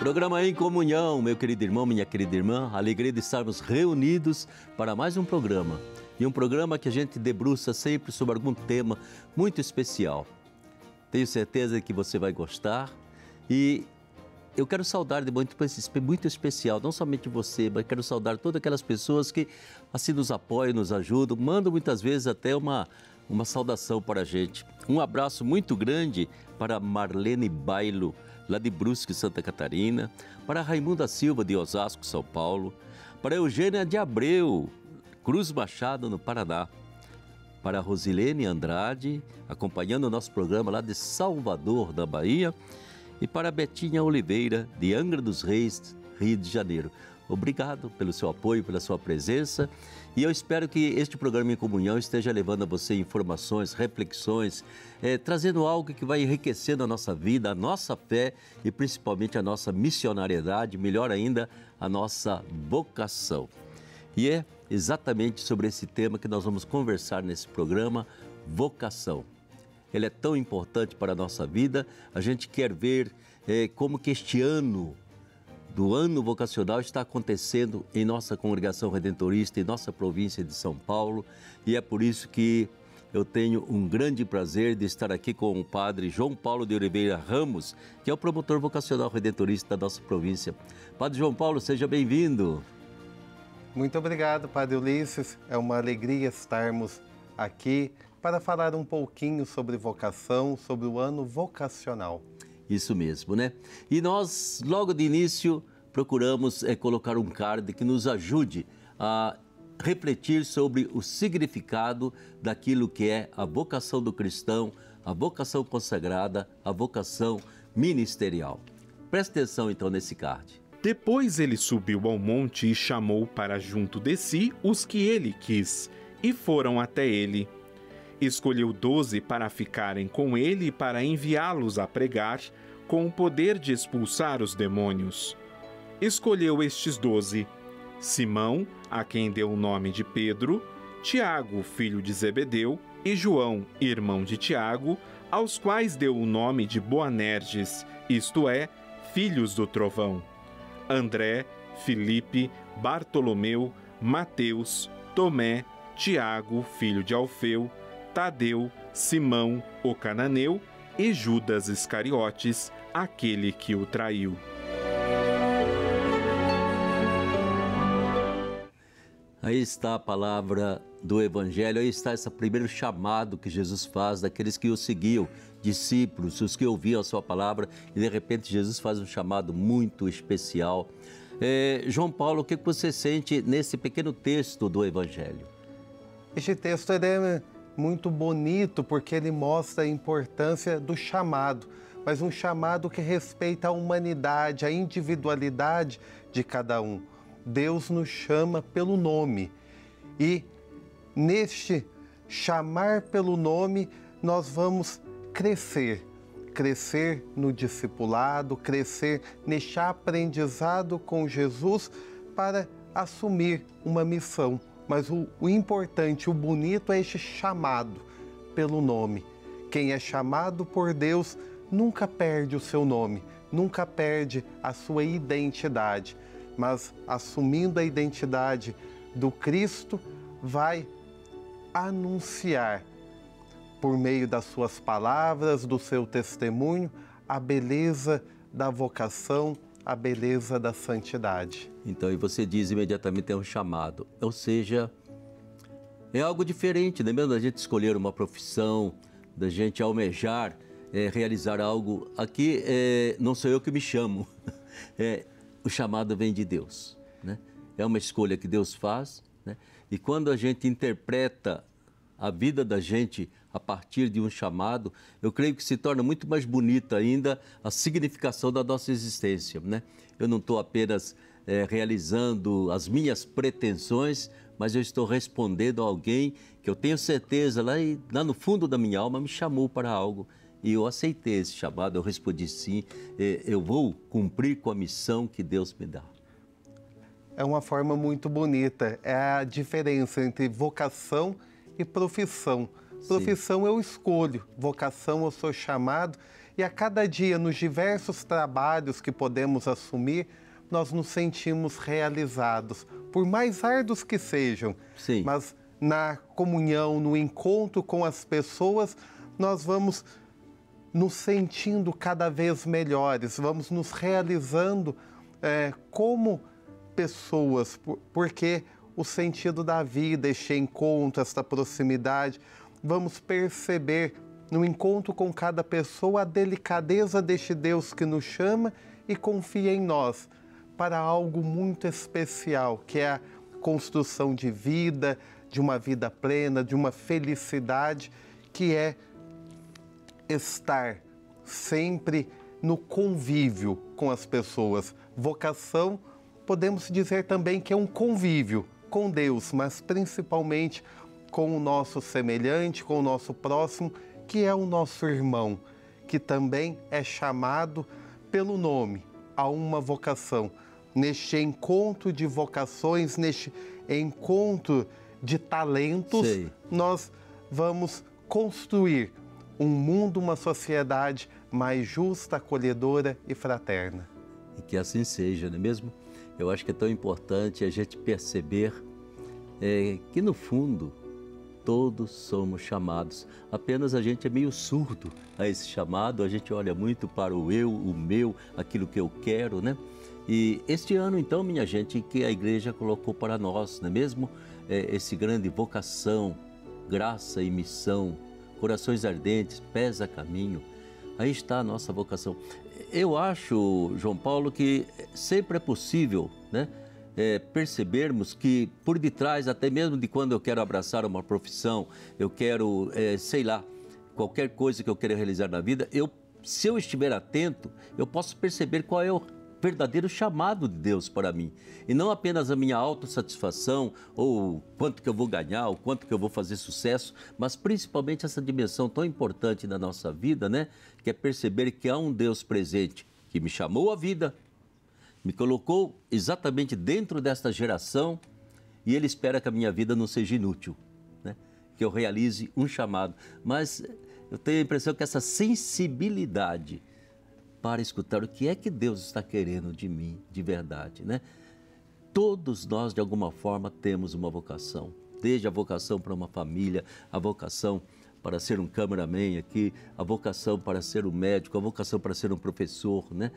Programa Em Comunhão, meu querido irmão, minha querida irmã, a alegria de estarmos reunidos para mais um programa. E um programa que a gente debruça sempre sobre algum tema muito especial. Tenho certeza que você vai gostar e eu quero saudar de muito especial, não somente você, mas quero saudar todas aquelas pessoas que assim nos apoiam, nos ajudam, mandam muitas vezes até uma saudação para a gente. Um abraço muito grande para Marlene Bailo, lá de Brusque, Santa Catarina, para Raimunda Silva, de Osasco, São Paulo, para Eugênia de Abreu, Cruz Machado, no Paraná, para Rosilene Andrade, acompanhando o nosso programa lá de Salvador, da Bahia, e para Betinha Oliveira, de Angra dos Reis, Rio de Janeiro. Obrigado pelo seu apoio, pela sua presença, e eu espero que este programa Em Comunhão esteja levando a você informações, reflexões, trazendo algo que vai enriquecendo a nossa vida, a nossa fé e principalmente a nossa missionariedade, melhor ainda, a nossa vocação. E é exatamente sobre esse tema que nós vamos conversar nesse programa, vocação. Ele é tão importante para a nossa vida, a gente quer ver como que este ano do ano vocacional está acontecendo em nossa congregação redentorista, em nossa província de São Paulo, e é por isso que eu tenho um grande prazer de estar aqui com o padre João Paulo de Oliveira Ramos, que é o promotor vocacional redentorista da nossa província. Padre João Paulo, seja bem-vindo. Muito obrigado, Padre Ulisses. É uma alegria estarmos aqui para falar um pouquinho sobre vocação, sobre o ano vocacional. Isso mesmo, né? E nós, logo de início, procuramos colocar um card que nos ajude a refletir sobre o significado daquilo que é a vocação do cristão, a vocação consagrada, a vocação ministerial. Preste atenção, então, nesse card. Depois ele subiu ao monte e chamou para junto de si os que ele quis, e foram até ele. Escolheu 12 para ficarem com ele e para enviá-los a pregar, com o poder de expulsar os demônios. Escolheu estes 12, Simão, a quem deu o nome de Pedro, Tiago, filho de Zebedeu, e João, irmão de Tiago, aos quais deu o nome de Boanerges, isto é, filhos do trovão. André, Filipe, Bartolomeu, Mateus, Tomé, Tiago, filho de Alfeu, Tadeu, Simão, o cananeu, e Judas Iscariotes, aquele que o traiu. Aí está a palavra do Evangelho, aí está esse primeiro chamado que Jesus faz daqueles que o seguiam, discípulos, os que ouviam a sua palavra, e de repente Jesus faz um chamado muito especial. João Paulo, o que você sente nesse pequeno texto do Evangelho? Este texto é muito bonito porque ele mostra a importância do chamado, mas um chamado que respeita a humanidade, a individualidade de cada um. Deus nos chama pelo nome e neste chamar pelo nome nós vamos crescer no discipulado, crescer neste aprendizado com Jesus para assumir uma missão. Mas o importante, o bonito é este chamado pelo nome. Quem é chamado por Deus nunca perde o seu nome, nunca perde a sua identidade, mas assumindo a identidade do Cristo, vai anunciar, por meio das suas palavras, do seu testemunho, a beleza da vocação, a beleza da santidade. Então, e você diz imediatamente é um chamado, ou seja, é algo diferente, não é mesmo? Da gente escolher uma profissão, da gente almejar, realizar algo. Aqui não sou eu que me chamo, o chamado vem de Deus, né? É uma escolha que Deus faz, né? E quando a gente interpreta a vida da gente a partir de um chamado, eu creio que se torna muito mais bonita ainda a significação da nossa existência, né? Eu não estou apenas realizando as minhas pretensões, mas eu estou respondendo a alguém que eu tenho certeza lá no fundo da minha alma me chamou para algo. E eu aceitei esse chamado, eu respondi sim, eu vou cumprir com a missão que Deus me dá. É uma forma muito bonita, é a diferença entre vocação e profissão. Profissão eu escolho, vocação eu sou chamado, e a cada dia, nos diversos trabalhos que podemos assumir, nós nos sentimos realizados, por mais árduos que sejam. Sim. Mas na comunhão, no encontro com as pessoas, nós vamos nos sentindo cada vez melhores, vamos nos realizando como pessoas, porque o sentido da vida, este encontro, esta proximidade, vamos perceber no encontro com cada pessoa a delicadeza deste Deus que nos chama e confia em nós para algo muito especial, que é a construção de vida, de uma vida plena, de uma felicidade, que é estar sempre no convívio com as pessoas. Vocação, podemos dizer também que é um convívio com Deus, mas principalmente com o nosso semelhante, com o nosso próximo, que é o nosso irmão, que também é chamado pelo nome a uma vocação. Neste encontro de vocações, neste encontro de talentos, nós vamos construir um mundo, uma sociedade mais justa, acolhedora e fraterna. E que assim seja, não é mesmo? Eu acho que é tão importante a gente perceber que, no fundo, todos somos chamados. Apenas a gente é meio surdo a esse chamado, a gente olha muito para o eu, o meu, aquilo que eu quero, né? E este ano, então, minha gente, que a igreja colocou para nós, não é mesmo? Esse grande vocação, graça e missão, corações ardentes, pés a caminho. Aí está a nossa vocação. Eu acho, João Paulo, que sempre é possível, né, percebermos que por detrás, até mesmo de quando eu quero abraçar uma profissão, eu quero, sei lá, qualquer coisa que eu quero realizar na vida, se eu estiver atento, eu posso perceber qual é o verdadeiro chamado de Deus para mim. E não apenas a minha autossatisfação, ou quanto que eu vou ganhar, ou quanto que eu vou fazer sucesso, mas principalmente essa dimensão tão importante da nossa vida, né? Que é perceber que há um Deus presente que me chamou à vida, me colocou exatamente dentro desta geração e Ele espera que a minha vida não seja inútil, né? Que eu realize um chamado. Mas eu tenho a impressão que essa sensibilidade para escutar o que é que Deus está querendo de mim, de verdade, né? Todos nós, de alguma forma, temos uma vocação. Desde a vocação para uma família, a vocação para ser um cameraman aqui, a vocação para ser um médico, a vocação para ser um professor, né?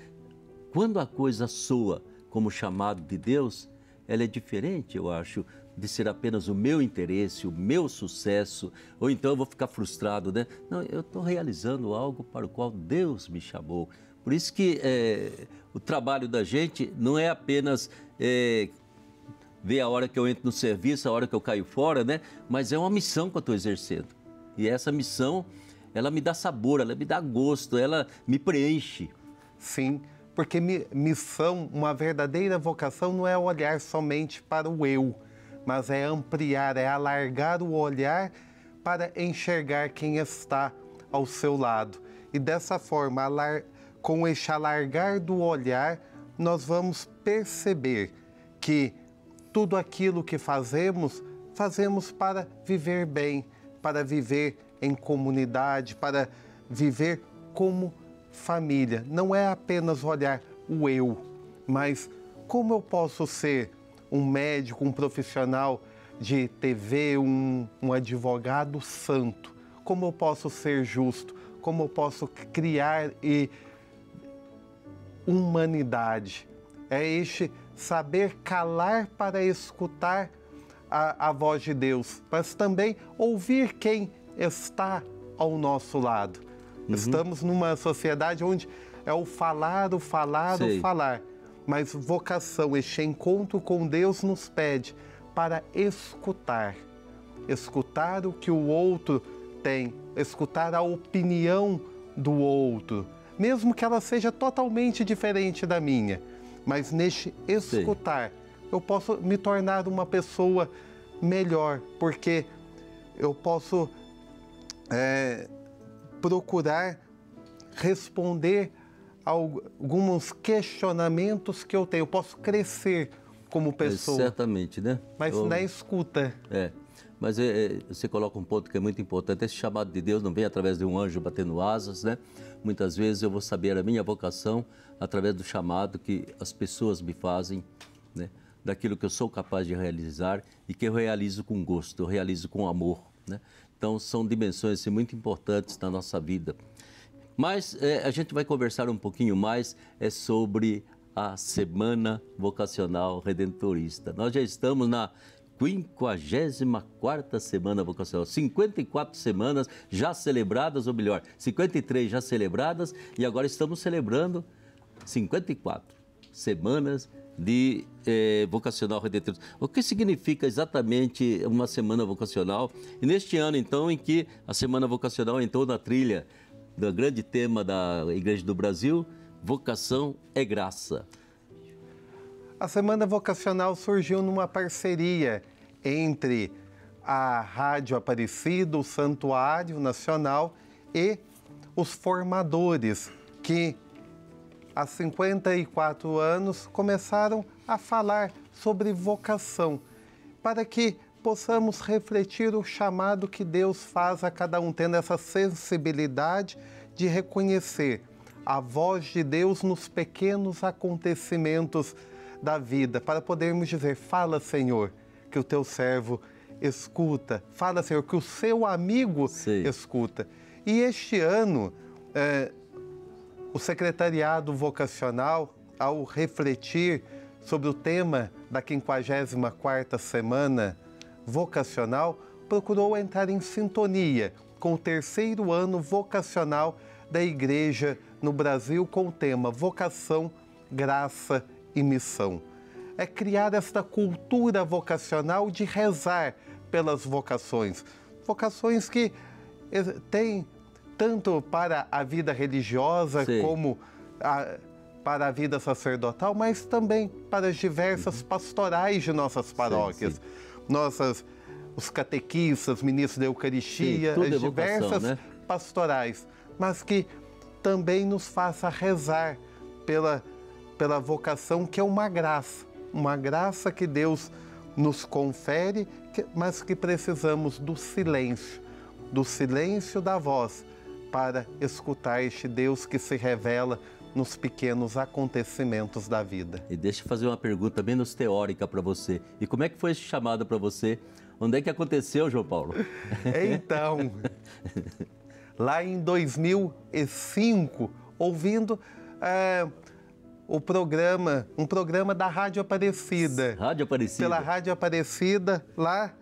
Quando a coisa soa como chamado de Deus, ela é diferente, eu acho, de ser apenas o meu interesse, o meu sucesso, ou então eu vou ficar frustrado, né? Não, eu estou realizando algo para o qual Deus me chamou. Por isso que o trabalho da gente não é apenas ver a hora que eu entro no serviço, a hora que eu caio fora, né? Mas é uma missão que eu estou exercendo. E essa missão, ela me dá sabor, ela me dá gosto, ela me preenche. Sim, porque missão, uma verdadeira vocação, não é olhar somente para o eu, mas é ampliar, é alargar o olhar para enxergar quem está ao seu lado. E dessa forma, com este alargar do olhar, nós vamos perceber que tudo aquilo que fazemos, fazemos para viver bem, para viver em comunidade, para viver como família. Não é apenas olhar o eu, mas como eu posso ser um médico, um profissional de TV, um advogado santo? Como eu posso ser justo? Como eu posso criar humanidade? É este saber calar para escutar a voz de Deus, mas também ouvir quem está ao nosso lado. Estamos numa sociedade onde é o falar, o falar, Sei. o falar. Mas vocação, este encontro com Deus nos pede para escutar. Escutar o que o outro tem, escutar a opinião do outro, mesmo que ela seja totalmente diferente da minha. Mas neste escutar, eu posso me tornar uma pessoa melhor, porque eu posso procurar responder a alguns questionamentos que eu tenho. Eu posso crescer como pessoa. Certamente, né? Mas na escuta. Mas você coloca um ponto que é muito importante. Esse chamado de Deus não vem através de um anjo batendo asas, né? Muitas vezes eu vou saber a minha vocação através do chamado que as pessoas me fazem, né? Daquilo que eu sou capaz de realizar e que eu realizo com gosto, eu realizo com amor, né? Então, são dimensões assim, muito importantes na nossa vida. Mas a gente vai conversar um pouquinho mais sobre a Semana Vocacional Redentorista. Nós já estamos na 54ª Semana Vocacional, 54 semanas já celebradas, ou melhor, 53 já celebradas, e agora estamos celebrando 54 semanas de vocacional redentorista. O que significa exatamente uma semana vocacional? E neste ano, então, em que a semana vocacional entrou na trilha do grande tema da Igreja do Brasil, vocação é graça. A semana vocacional surgiu numa parceria entre a Rádio Aparecida, o Santuário Nacional e os formadores que há 54 anos, começaram a falar sobre vocação, para que possamos refletir o chamado que Deus faz a cada um, tendo essa sensibilidade de reconhecer a voz de Deus nos pequenos acontecimentos da vida, para podermos dizer: fala, Senhor, que o teu servo escuta. Fala, Senhor, que o seu amigo escuta. E este ano, o Secretariado Vocacional, ao refletir sobre o tema da 54ª Semana Vocacional, procurou entrar em sintonia com o 3º ano vocacional da Igreja no Brasil, com o tema Vocação, Graça e Missão. É criar esta cultura vocacional de rezar pelas vocações. Vocações que têm tanto para a vida religiosa como para a vida sacerdotal, mas também para as diversas pastorais de nossas paróquias. Os catequistas, ministros da Eucaristia, as diversas pastorais, mas que também nos faça rezar pela vocação, que é uma graça que Deus nos confere, mas que precisamos do silêncio da voz, para escutar este Deus que se revela nos pequenos acontecimentos da vida. E deixa eu fazer uma pergunta menos teórica para você. E como é que foi esse chamado para você? Onde é que aconteceu, João Paulo? Então, lá em 2005, ouvindo um programa da Rádio Aparecida. Rádio Aparecida? Pela Rádio Aparecida, lá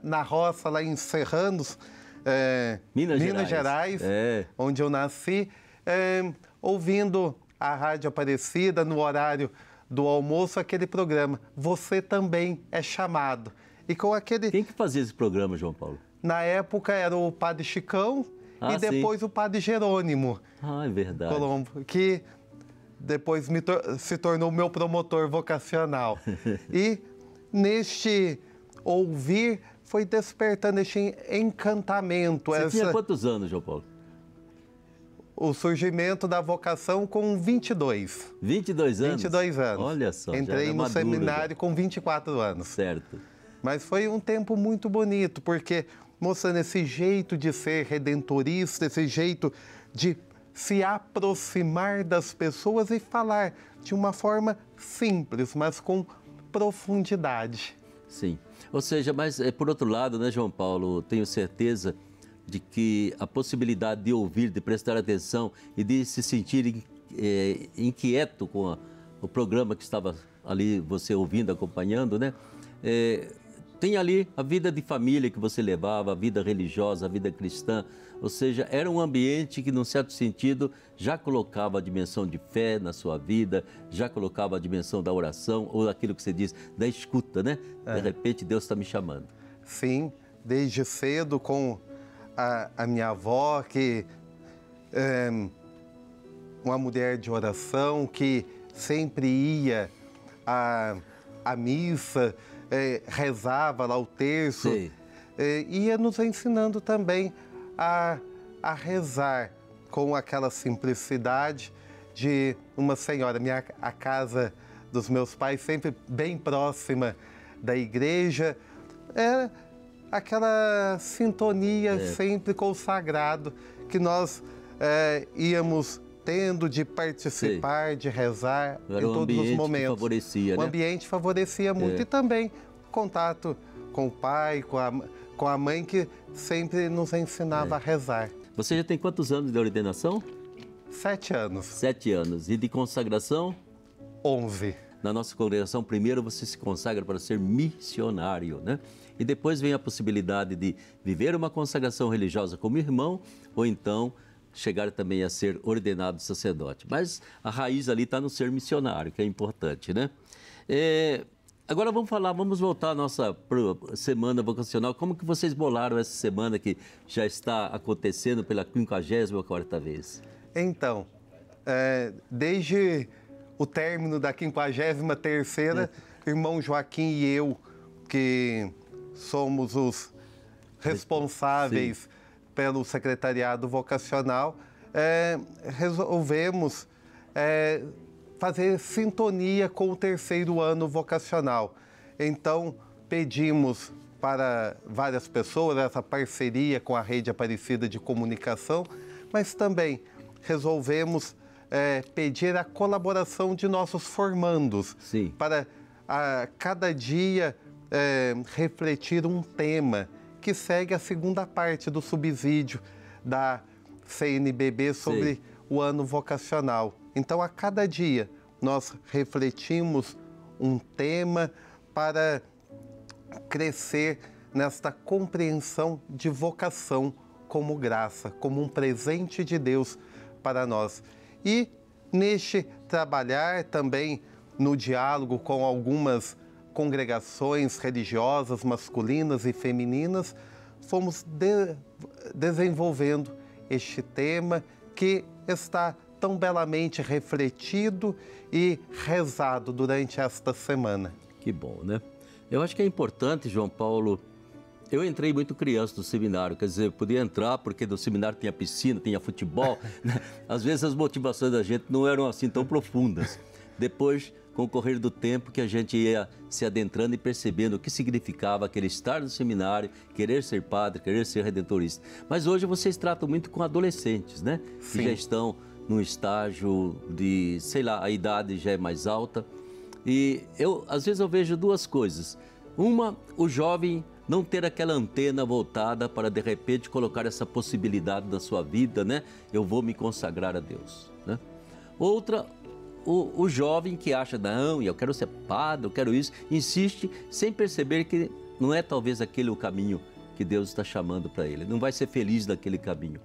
na roça, lá em Serranos, Minas Gerais, onde eu nasci, ouvindo a Rádio Aparecida no horário do almoço, aquele programa, Você Também é Chamado. E com aquele... Quem que fazia esse programa, João Paulo? Na época era o Padre Chicão e depois o Padre Jerônimo. Ah, é verdade. Colombo, que depois se tornou meu promotor vocacional. E neste ouvir foi despertando este encantamento. Você tinha quantos anos, João Paulo? O surgimento da vocação com 22. 22 anos? 22 anos. Olha só, entrei no seminário com 24 anos. Certo. Mas foi um tempo muito bonito, porque mostrando esse jeito de ser redentorista, esse jeito de se aproximar das pessoas e falar de uma forma simples, mas com profundidade. Sim. Ou seja, mas por outro lado, né, João Paulo, tenho certeza de que a possibilidade de ouvir, de prestar atenção e de se sentir inquieto com o programa que estava ali você ouvindo, acompanhando, né? Tem ali a vida de família que você levava, a vida religiosa, a vida cristã. Ou seja, era um ambiente que, num certo sentido, já colocava a dimensão de fé na sua vida, já colocava a dimensão da oração, ou aquilo que você diz, da escuta, né? De repente, Deus está me chamando. Sim, desde cedo com a minha avó, que uma mulher de oração, que sempre ia à missa, rezava lá o terço, ia nos ensinando também a rezar com aquela simplicidade de uma senhora. A casa dos meus pais sempre bem próxima da igreja, aquela sintonia sempre com o sagrado que nós íamos tendo de participar, de rezar em todos os momentos. Favorecia, o ambiente favorecia muito. E também contato com o pai, com a mãe, que sempre nos ensinava a rezar. Você já tem quantos anos de ordenação? 7 anos. 7 anos. E de consagração? 11. Na nossa congregação, primeiro você se consagra para ser missionário, né? E depois vem a possibilidade de viver uma consagração religiosa como irmão, ou então chegar também a ser ordenado sacerdote. Mas a raiz ali está no ser missionário, que é importante, né? Agora vamos voltar à nossa semana vocacional. Como que vocês bolaram essa semana que já está acontecendo pela 54ª vez? Então, desde o término da 53ª, irmão Joaquim e eu, que somos os responsáveis pelo secretariado vocacional, resolvemos fazer sintonia com o 3º ano vocacional. Então, pedimos para várias pessoas essa parceria com a Rede Aparecida de Comunicação, mas também resolvemos pedir a colaboração de nossos formandos para a cada dia refletir um tema que segue a segunda parte do subsídio da CNBB sobre o ano vocacional. Então, a cada dia, nós refletimos um tema para crescer nesta compreensão de vocação como graça, como um presente de Deus para nós. E neste trabalhar também no diálogo com algumas congregações religiosas masculinas e femininas, fomos desenvolvendo este tema que está tão belamente refletido e rezado durante esta semana. Que bom, né? Eu acho que é importante, João Paulo. Eu entrei muito criança no seminário, quer dizer, eu podia entrar porque no seminário tinha piscina, tinha futebol, né? Às vezes as motivações da gente não eram assim tão profundas. Depois, com o correr do tempo, que a gente ia se adentrando e percebendo o que significava aquele estar no seminário, querer ser padre, querer ser redentorista. Mas hoje vocês tratam muito com adolescentes, né? Que já estão num estágio de, sei lá, a idade já é mais alta. E às vezes eu vejo duas coisas. Uma, o jovem não ter aquela antena voltada para, de repente, colocar essa possibilidade na sua vida, né? Eu vou me consagrar a Deus, né? Outra, o jovem que acha, não, eu quero ser padre, eu quero isso, insiste sem perceber que não é talvez aquele o caminho que Deus está chamando para ele. Não vai ser feliz naquele caminho.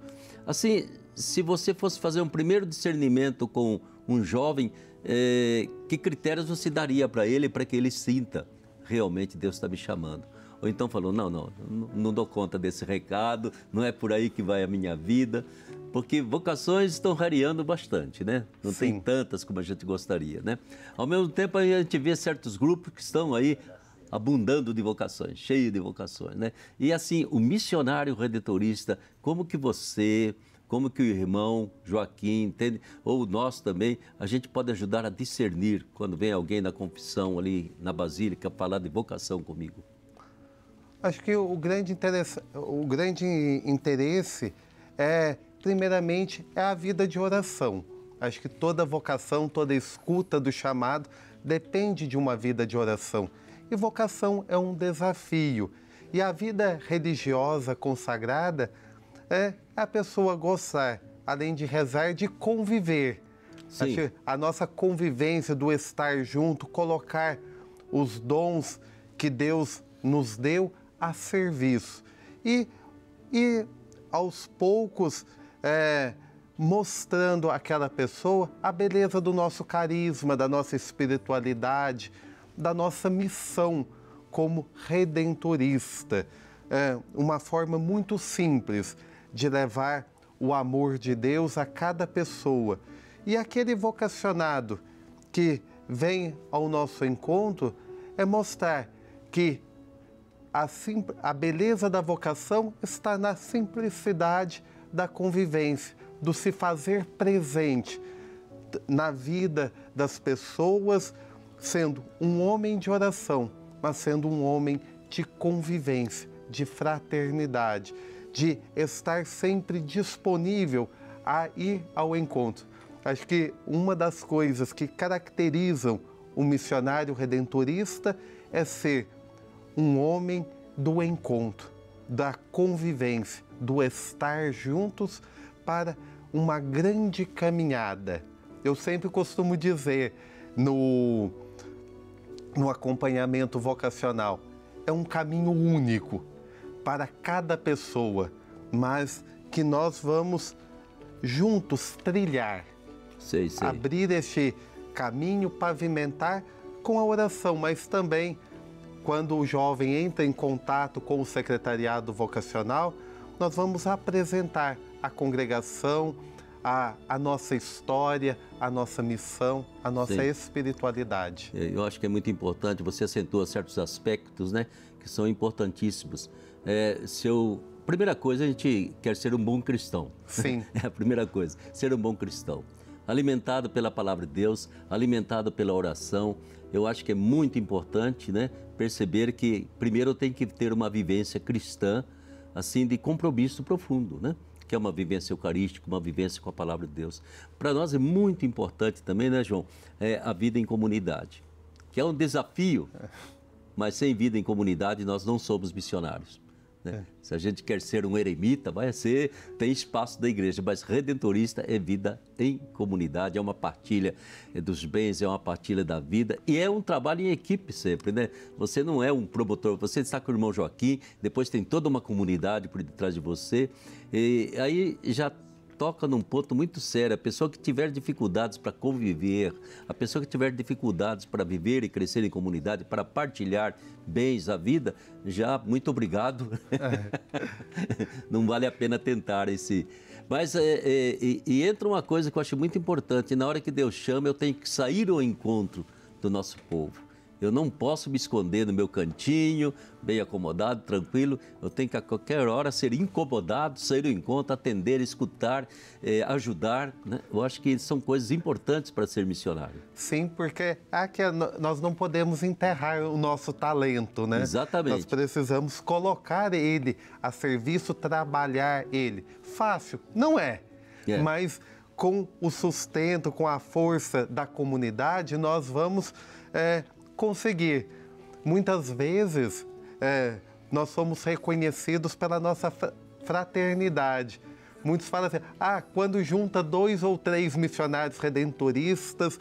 Assim, se você fosse fazer um primeiro discernimento com um jovem, que critérios você daria para ele, para que ele sinta realmente Deus está me chamando? Ou então falou, não dou conta desse recado, não é por aí que vai a minha vida, porque vocações estão rareando bastante, né? Não tem tantas como a gente gostaria, né? Ao mesmo tempo, a gente vê certos grupos que estão aí abundando de vocações, cheios de vocações, né? E assim, o missionário redentorista, como que o irmão Joaquim, entende? Ou nós também, a gente pode ajudar a discernir quando vem alguém na confissão ali na Basílica falar de vocação comigo? Acho que o grande interesse primeiramente, a vida de oração. Acho que toda vocação, toda escuta do chamado depende de uma vida de oração. E vocação é um desafio. E a vida religiosa consagrada é a pessoa gostar, além de rezar, de conviver. Acho que a nossa convivência do estar junto, colocar os dons que Deus nos deu a serviço. E aos poucos, mostrando àquela pessoa a beleza do nosso carisma, da nossa espiritualidade, da nossa missão como redentorista. Uma forma muito simples de levar o amor de Deus a cada pessoa. E aquele vocacionado que vem ao nosso encontro mostrar que a beleza da vocação está na simplicidade da convivência, do se fazer presente na vida das pessoas, sendo um homem de oração, mas sendo um homem de convivência, de fraternidade, de estar sempre disponível a ir ao encontro. Acho que uma das coisas que caracterizam o missionário redentorista é ser um homem do encontro, da convivência, do estar juntos para uma grande caminhada. Eu sempre costumo dizer no acompanhamento vocacional, é um caminho único para cada pessoa, mas que nós vamos juntos trilhar, abrir este caminho, pavimentar com a oração, mas também quando o jovem entra em contato com o secretariado vocacional, nós vamos apresentar a congregação, a nossa história, a nossa missão, a nossa espiritualidade. Eu acho que é muito importante, você acentua certos aspectos, né, que são importantíssimos. Primeira coisa, a gente quer ser um bom cristão. Sim. É a primeira coisa, ser um bom cristão. Alimentado pela palavra de Deus, alimentado pela oração. Eu acho que é muito importante, né, perceber que primeiro eu tenho que ter uma vivência cristã, assim, de compromisso profundo, né? Que é uma vivência eucarística, uma vivência com a palavra de Deus. Para nós é muito importante também, né, João, a vida em comunidade, que é um desafio, mas sem vida em comunidade nós não somos missionários. Né? Se a gente quer ser um eremita, tem espaço da igreja, mas redentorista é vida em comunidade, é uma partilha dos bens, é uma partilha da vida e é um trabalho em equipe sempre, né? Você não é um promotor, você está com o irmão Joaquim, depois tem toda uma comunidade por detrás de você, e aí já toca num ponto muito sério. A pessoa que tiver dificuldades para conviver, a pessoa que tiver dificuldades para viver e crescer em comunidade, para partilhar bens a vida, já muito obrigado. Não vale a pena tentar esse... Mas entra uma coisa que eu acho muito importante. Na hora que Deus chama, eu tenho que sair ao encontro do nosso povo. Eu não posso me esconder no meu cantinho, bem acomodado, tranquilo. Eu tenho que a qualquer hora ser incomodado, sair ao encontro, atender, escutar, ajudar. Né? Eu acho que são coisas importantes para ser missionário. Sim, porque nós não podemos enterrar o nosso talento, né? Exatamente. Nós precisamos colocar ele a serviço, trabalhar ele. Fácil? Não é. Mas com o sustento, com a força da comunidade, nós vamos... conseguir. Muitas vezes nós somos reconhecidos pela nossa fraternidade. Muitos falam assim, quando junta 2 ou 3 missionários redentoristas,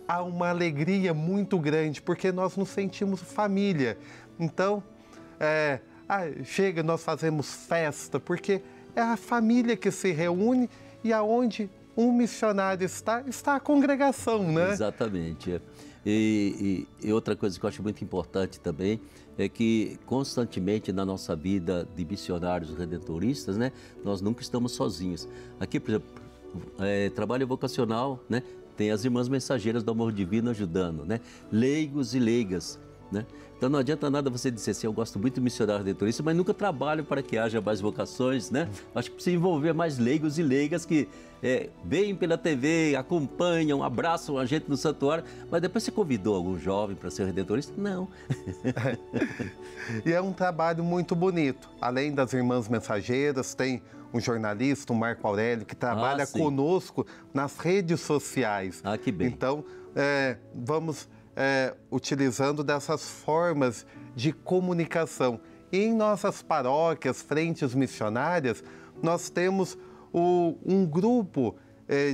há uma alegria muito grande, porque nós nos sentimos família. Então, chega, nós fazemos festa, porque é a família que se reúne e aonde um missionário está a congregação, né? Exatamente. E outra coisa que eu acho muito importante também é que constantemente na nossa vida de missionários redentoristas, né, nós nunca estamos sozinhos. Aqui, por exemplo, trabalho vocacional, né, tem as irmãs mensageiras do amor divino ajudando, né, leigos e leigas. Né? Então não adianta nada você dizer assim, eu gosto muito de missionário redentorista, mas nunca trabalho para que haja mais vocações, né? Acho que precisa envolver mais leigos e leigas que veem pela TV, acompanham, abraçam a gente no santuário, mas depois você convidou algum jovem para ser redentorista? Não. E é um trabalho muito bonito. Além das irmãs mensageiras, tem um jornalista, o Marco Aurélio, que trabalha conosco nas redes sociais. Que bem. Então, vamos... utilizando dessas formas de comunicação. E em nossas paróquias, frentes missionárias, nós temos um grupo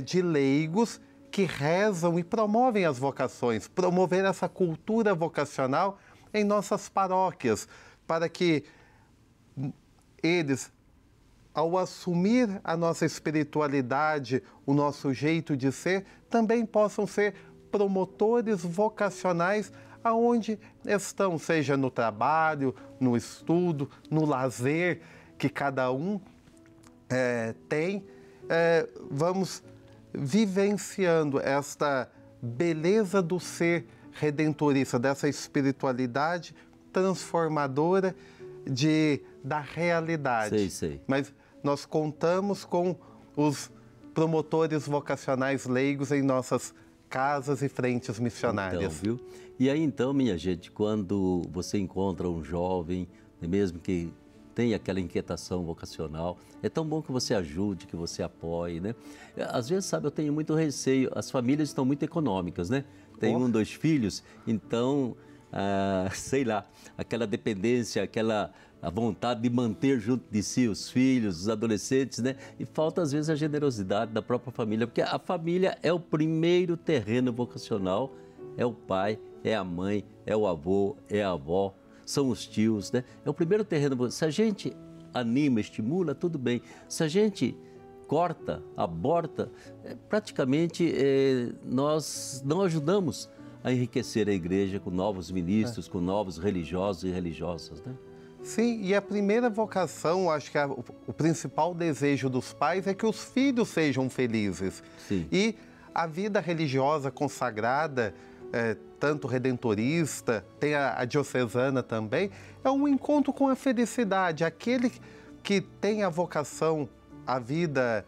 de leigos que rezam e promovem as vocações, promover essa cultura vocacional em nossas paróquias, para que eles, ao assumir a nossa espiritualidade, o nosso jeito de ser, também possam ser promotores vocacionais aonde estão, seja no trabalho, no estudo, no lazer que cada um tem. Vamos vivenciando esta beleza do ser redentorista, dessa espiritualidade transformadora da realidade. Sei. Mas nós contamos com os promotores vocacionais leigos em nossas casas e frentes missionárias. Então, viu? E aí então, minha gente, quando você encontra um jovem, mesmo que tem aquela inquietação vocacional. É tão bom que você ajude, que você apoie, né? Às vezes, sabe, eu tenho muito receio, as famílias estão muito econômicas, né? Tem 1, 2 filhos, então, sei lá, aquela dependência, a vontade de manter junto de si os filhos, os adolescentes, né? E falta, às vezes, a generosidade da própria família, porque a família é o primeiro terreno vocacional, é o pai, é a mãe, é o avô, é a avó, são os tios, né? É o primeiro terreno. Se a gente anima, estimula, tudo bem. Se a gente corta, aborta, praticamente nós não ajudamos a enriquecer a igreja com novos ministros, com novos religiosos e religiosas, né? Sim, e a primeira vocação, acho que o principal desejo dos pais é que os filhos sejam felizes. Sim. E a vida religiosa consagrada, tanto redentorista, tem a diocesana também, é um encontro com a felicidade. Aquele que tem a vocação, a vida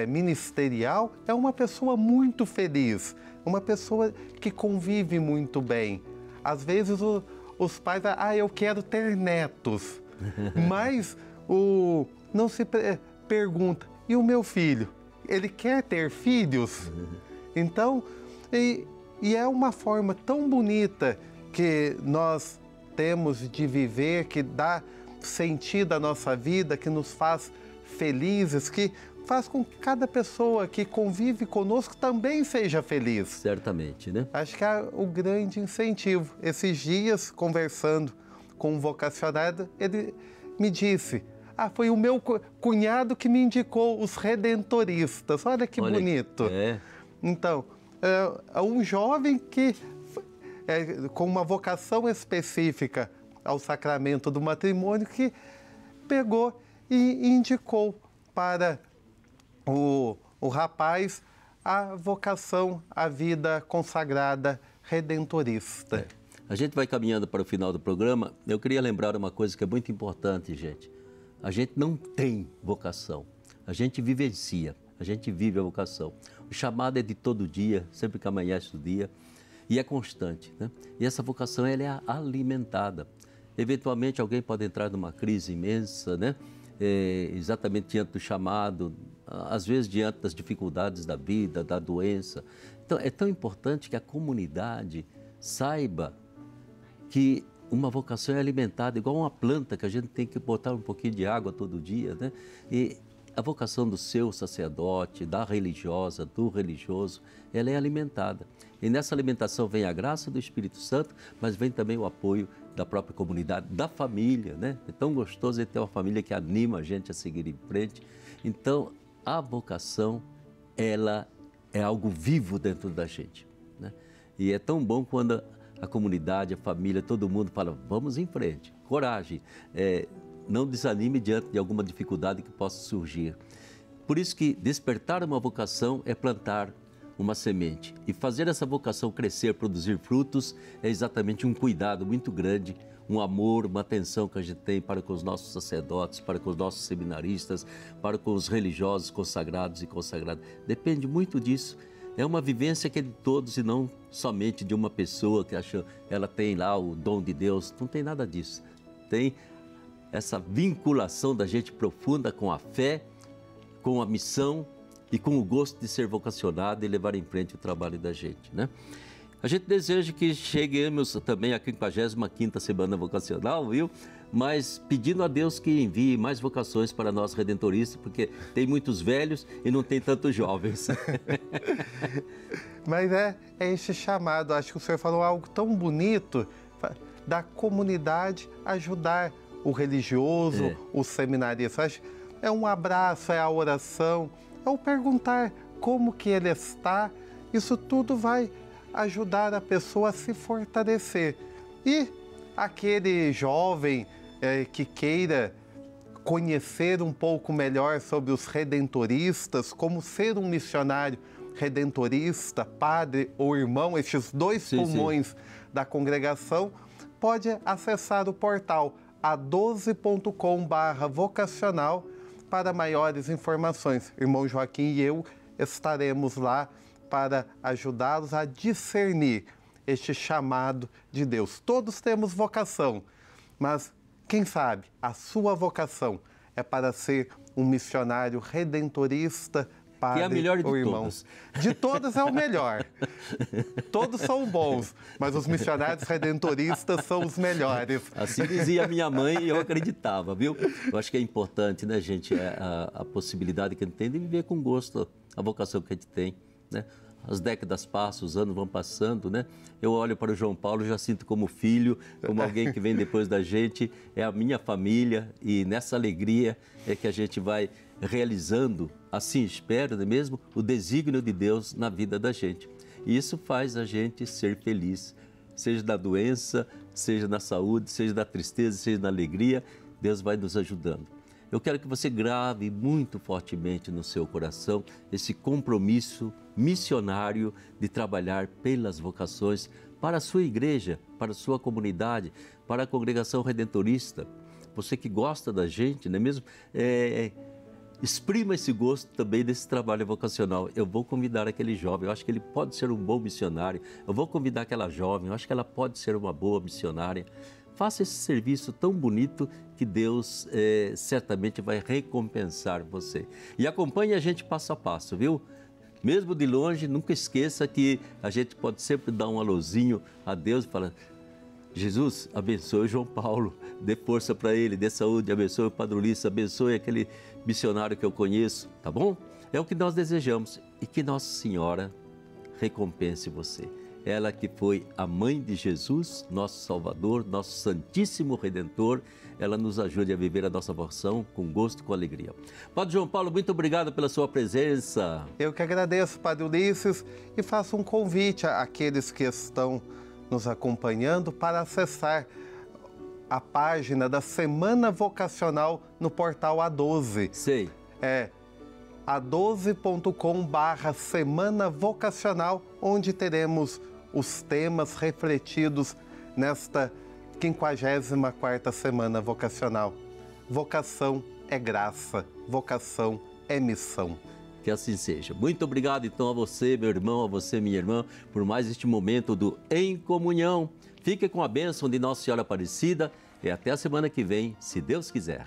ministerial, é uma pessoa muito feliz, uma pessoa que convive muito bem. Às vezes os pais, eu quero ter netos, mas não se pergunta, e o meu filho? Ele quer ter filhos? Então, e é uma forma tão bonita que nós temos de viver, que dá sentido à nossa vida, que nos faz felizes, que faz com que cada pessoa que convive conosco também seja feliz. Certamente, né? Acho que é o grande incentivo. Esses dias, conversando com um vocacionado, ele me disse, foi o meu cunhado que me indicou os redentoristas. Olha que bonito. Então, é um jovem que, com uma vocação específica ao sacramento do matrimônio, que pegou e indicou para o rapaz a vocação, a vida consagrada redentorista. A gente vai caminhando para o final do programa. Eu queria lembrar uma coisa que é muito importante, gente. A gente não tem vocação, a gente vivencia, a gente vive a vocação. O chamado é de todo dia, sempre que amanhece o dia, e é constante, né? E essa vocação, ela é alimentada. Eventualmente, alguém pode entrar numa crise imensa, né? Exatamente diante do chamado, às vezes diante das dificuldades da vida, da doença. Então, é tão importante que a comunidade saiba que uma vocação é alimentada, igual uma planta que a gente tem que botar um pouquinho de água todo dia, né? E a vocação do seu sacerdote, da religiosa, do religioso, ela é alimentada. E nessa alimentação vem a graça do Espírito Santo, mas vem também o apoio da própria comunidade, da família, né? É tão gostoso ter uma família que anima a gente a seguir em frente. Então, a vocação, ela é algo vivo dentro da gente, né? E é tão bom quando a comunidade, a família, todo mundo fala, vamos em frente, coragem, não desanime diante de alguma dificuldade que possa surgir. Por isso que despertar uma vocação é plantar uma semente. E fazer essa vocação crescer, produzir frutos, é exatamente um cuidado muito grande, um amor, uma atenção que a gente tem para com os nossos sacerdotes, para com os nossos seminaristas, para com os religiosos consagrados e consagradas. Depende muito disso. É uma vivência que é de todos e não somente de uma pessoa que acha ela tem lá o dom de Deus. Não tem nada disso. Tem essa vinculação da gente profunda com a fé, com a missão e com o gosto de ser vocacionado e levar em frente o trabalho da gente, né? A gente deseja que cheguemos também à 55ª Semana Vocacional, viu? Mas pedindo a Deus que envie mais vocações para nós redentoristas, porque tem muitos velhos e não tem tantos jovens. Mas é esse chamado, acho que o senhor falou algo tão bonito, da comunidade ajudar o religioso, o seminarista. É um abraço, é a oração, é o perguntar como que ele está. Isso tudo vai ajudar a pessoa a se fortalecer. E aquele jovem que queira conhecer um pouco melhor sobre os redentoristas, como ser um missionário redentorista, padre ou irmão, estes dois pulmões da congregação, pode acessar o portal a12.com/vocacional para maiores informações. Irmão Joaquim e eu estaremos lá para ajudá-los a discernir este chamado de Deus. Todos temos vocação, mas Quem sabe a sua vocação é para ser um missionário redentorista, padre que é a melhor de ou irmão. todas. De todas é o melhor. Todos são bons, mas os missionários redentoristas são os melhores. Assim dizia minha mãe e eu acreditava, viu? Eu acho que é importante, né, gente, a possibilidade que a gente tem de viver com gosto a vocação que a gente tem, né? As décadas passam, os anos vão passando, né? Eu olho para o João Paulo, já sinto como filho, como alguém que vem depois da gente, é a minha família e nessa alegria é que a gente vai realizando, assim espero, não é mesmo, o desígnio de Deus na vida da gente. E isso faz a gente ser feliz, seja na doença, seja na saúde, seja na tristeza, seja na alegria, Deus vai nos ajudando. Eu quero que você grave muito fortemente no seu coração esse compromisso missionário de trabalhar pelas vocações para a sua igreja, para a sua comunidade, para a congregação redentorista. Você que gosta da gente, não é mesmo? Exprima esse gosto também desse trabalho vocacional. Eu vou convidar aquele jovem, eu acho que ele pode ser um bom missionário. Eu vou convidar aquela jovem, eu acho que ela pode ser uma boa missionária. Faça esse serviço tão bonito que Deus certamente vai recompensar você. E acompanhe a gente passo a passo, viu? Mesmo de longe, nunca esqueça que a gente pode sempre dar um alôzinho a Deus e falar: Jesus, abençoe o João Paulo, dê força para ele, dê saúde, abençoe o Padre Ulisses, abençoe aquele missionário que eu conheço, tá bom? É o que nós desejamos e que Nossa Senhora recompense você. Ela que foi a mãe de Jesus, nosso Salvador, nosso Santíssimo Redentor, ela nos ajude a viver a nossa vocação com gosto e com alegria. Padre João Paulo, muito obrigado pela sua presença. Eu que agradeço, Padre Ulisses, e faço um convite àqueles que estão nos acompanhando para acessar a página da Semana Vocacional no portal A12. Sei. É a12.com/Semana Vocacional, onde teremos os temas refletidos nesta 54ª Semana Vocacional. Vocação é graça, vocação é missão. Que assim seja. Muito obrigado então a você, meu irmão, a você, minha irmã, por mais este momento do Em Comunhão. Fique com a bênção de Nossa Senhora Aparecida e até a semana que vem, se Deus quiser.